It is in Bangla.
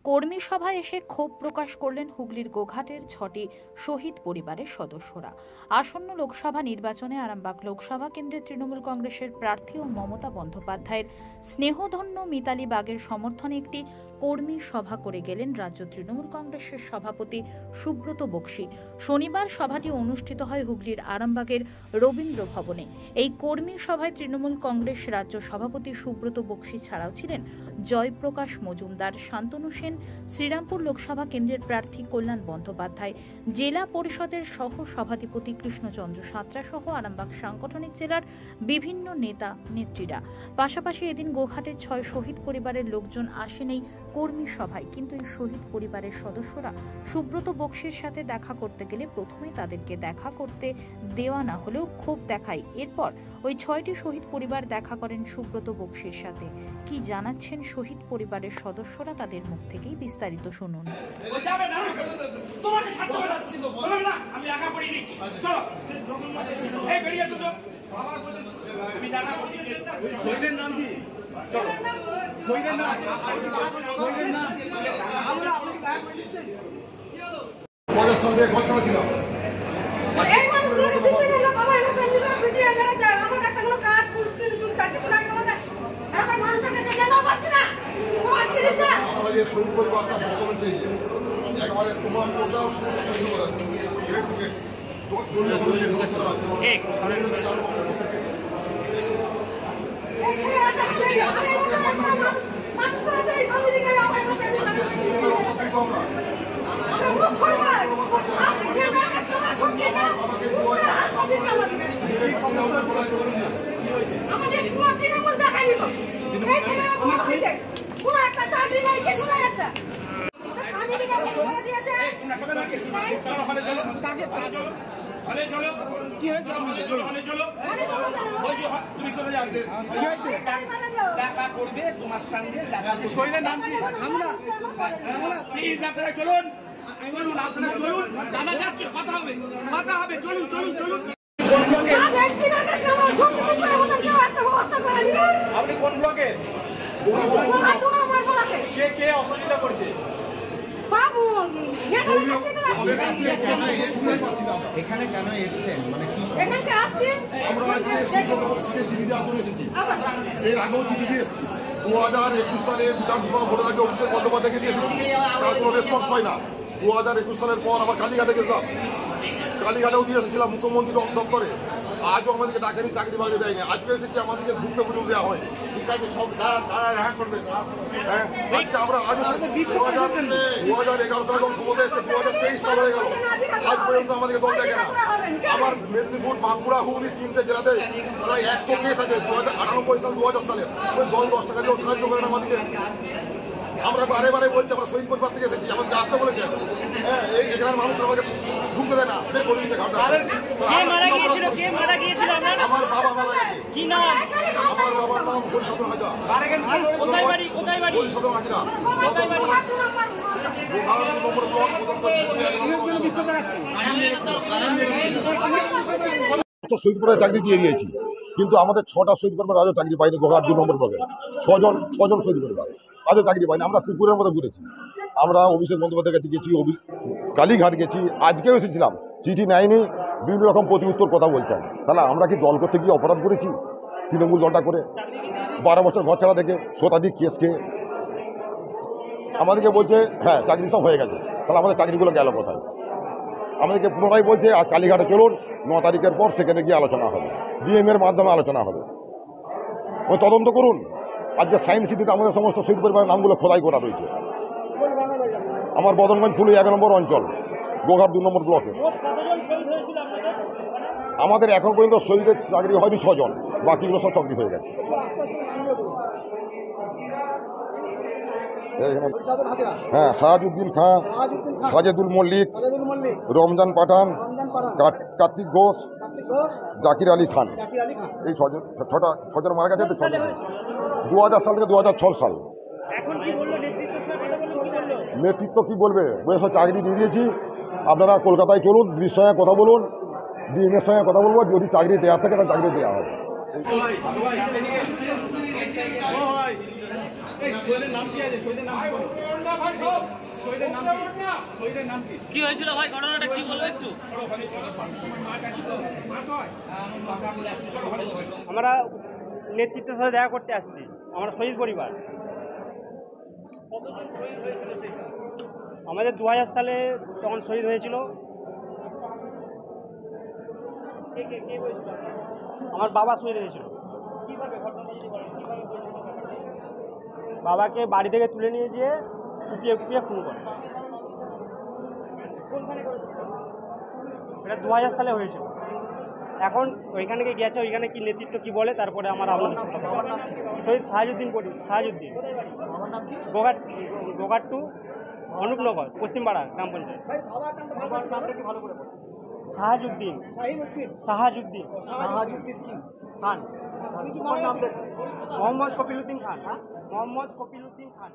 কর্মী সভায় এসে ক্ষোভ প্রকাশ করলেন হুগলির গোঘাটের 6টি শহীদ পরিবারের সদস্যরা। আসন্ন লোকসভা নির্বাচনে আরামবাগ লোকসভা কেন্দ্রের তৃণমূল কংগ্রেসের প্রার্থী ও মমতা বন্দ্যোপাধ্যায়ের স্নেহধন্য মিতালি বাগের সমর্থনে একটি কর্মী সভা করে গেলেন রাজ্য তৃণমূল কংগ্রেসের সভাপতি সুব্রত বক্সী। শনিবার সভাটি অনুষ্ঠিত হয় হুগলির আরামবাগের রবীন্দ্র ভবনে। এই কর্মী সভায় তৃণমূল কংগ্রেস রাজ্য সভাপতি সুব্রত বক্সী ছাড়াও ছিলেন জয়প্রকাশ মজুমদার, শান্তনু সেন, শ্রীরামপুর লোকসভা কেন্দ্রের প্রার্থী কল্যাণ বন্দ্যোপাধ্যায়, জেলা পরিষদের সহ সভাধিপতি কৃষ্ণচন্দ্র সাঁতরা সহ আরামবাগ সাংগঠনিক জেলার বিভিন্ন নেতা নেত্রীরা। পাশাপাশি এদিন গোঘাটের 6 শহীদ পরিবারের লোকজন আসেন এই কর্মী সভায়, কিন্তু এই শহীদ পরিবারের সদস্যরা সুব্রত বক্সীর সাথে দেখা করতে গেলে প্রথমে তাদেরকে দেখা করতে দেওয়া না হলেও ক্ষোভ দেখায়। এরপর ওই 6টি শহীদ পরিবার দেখা করেন সুব্রত বক্সীর সাথে। কি জানাচ্ছেন শহীদ পরিবারের সদস্যরা, তাদের মুখ থেকেই বিস্তারিত শুনুন। শহীদ পরিবারটা ডকুমেন্টস একবারে তোমার ওটাও দেখা করবে তোমার সঙ্গে দেখা শরীরের নাম কি? প্লিজ আপনারা চলুন চলুন, আপনারা চলুন, জানা যাচ্ছে কথা হবে চলুন চলুন চলুন। আপনি কোন ব্লকে? কে কে অসুবিধা করছে? এখানে কেন এসেছেন, মানে কি আমরা চিঠি দেওয়ার জন্য এসেছি। এর আগেও চিঠি দিয়ে এসেছি 2021 সালে বিধানসভা ভোটের আগে অভিষেক বন্দ্যোপাধ্যায়কে দিয়ে এসেছি, তার কোনো রেসপন্স পাই না। 2021 সালের পর আবার কালীঘাটে গেছিলাম, কালীঘাটেও দিয়ে এসেছিলাম মুখ্যমন্ত্রী দপ্তরে। আজও আমাদেরকে ডাকেনি, চাকরি বাকরি দেয়নি। আজকে এসেছি, আমাদেরকে ঢুকতে পর্যন্ত দেওয়া হয়। ঠিক আছে, সব তারা দেখা করবে। আজকে আমরা আজও 2011 সালে যখন ক্ষমতা এসেছে, 2023 সাল হয়ে গেল, আজ পর্যন্ত আমাদেরকে দল দেখে না। আমার মেদিনীপুর, বাঁকুড়া, হুগলি 3টে জেলাতে প্রায় 100 কেস আছে 2098 সাল 2000 সালে। ওই দল 10 টাকা দিয়েও সাহায্য করেন আমাদেরকে। আমরা বারে বারে বলছি আমরা শহীদ পরিবার থেকে এসেছি, আমাদেরকে আসতে বলেছে। হ্যাঁ, এই এখানের মানুষ আমাকে ঢুকতে দেয় না, বের করে দিয়েছে। আমার বাবা মারা গেছে। আমার বাবার নাম হরিসদন হাজরা। হরিসদন হাজরা শহীদ পরিবারে চাকরি দিয়ে দিয়েছি, কিন্তু আমাদের 6টা শহীদ পরিবার আজও চাকরি পাইনি। গোঘাট 2 নম্বর ব্লকে 6জন শহীদ পরিবার আজও চাকরি পাইনি। আমরা কুকুরের মতো ঘুরেছি। আমরা অভিষেক বন্দ্যোপাধ্যায়ের কাছে গেছি, কালীঘাট গেছি, আজকেও এসেছিলাম, চিঠি নেয়নি, বিভিন্ন রকম প্রতি উত্তর কথা বলছেন। তাহলে আমরা কি দল করতে গিয়ে অপরাধ করেছি? তৃণমূল দলটা করে 12 বছর ঘর ছাড়া থেকে শতাধিক কেস খেয়ে আমাদেরকে বলছে হ্যাঁ চাকরি সব হয়ে গেছে। তাহলে আমাদের চাকরিগুলো গেল কোথায়? আমাদেরকে পুনরায় বলছে আর কালীঘাটে চলুন, 9 তারিখের পর সেখানে গিয়ে আলোচনা হবে, ডিএমের মাধ্যমে আলোচনা হবে, ওই তদন্ত করুন। আজকে সায়েন্স সিটিতে আমাদের সমস্ত শহীদ পরিবারের নামগুলো খোদাই করা রয়েছে। আমার বদনগঞ্জ ফুলি 1 নম্বর অঞ্চল, গোঘাট 2 নম্বর ব্লকে। আমাদের এখন পর্যন্ত শহীদের চাকরি হয়নি 6 জন, বাকিগুলো সব চাকরি হয়ে গেছে। হ্যাঁ, শাহাজুদ্দিন খাঁ, সাজেদুল মল্লিক, রমজান পাঠান, কার্তিক ঘোষ, জাকির আলী খান, এই 6জন মারা গেছে। 2000 সাল থেকে 2006 সাল। নেতৃত্ব কি বলবে? বয়স চাকরি দিয়ে দিয়েছি, আপনারা কলকাতায় চলুন, দিদির সঙ্গে কথা বলুন, ডিএমের সঙ্গে কথা বলবো, যদি চাকরি দেওয়ার থাকে তাহলে চাকরি দেওয়া হবে। নাম কি আছে? শহীদের নাম কি? শহীদের নাম কি? কি হয়েছিল ভাই, ঘটনাটা কি বলবো একটু? চলো ওখানে চলো, তোমার মা কাছে তো মা তো হয় কথা বলে আসছি, চলো ওখানে চলো। আমরা নেতৃত্বের সাথে দেখা করতে আসছি, আমরা শহীদ পরিবার। আমাদের 2000 সালে তখন শহীদ হয়েছিল। আমার বাবা শহীদ হয়েছিল। বাবাকে বাড়ি থেকে তুলে নিয়ে যেয়ে কুপিয়ে কুপিয়ে খুন করে। এটা 2000 সালে হয়েছিল। এখন ওইখানে গিয়েছে, ওইখানে কি নেতৃত্ব কি বলে তারপরে আমার আপনাদের সাথে কথা বলবো। শহীদ সাহাজউদ্দিন সাহাজউদ্দিন গোঘাট টু অনুপনগর পশ্চিমপাড়া গ্রাম পঞ্চায়েত। সাহাজউদ্দিন খান, মোহাম্মদ কপিলউদ্দিন খান।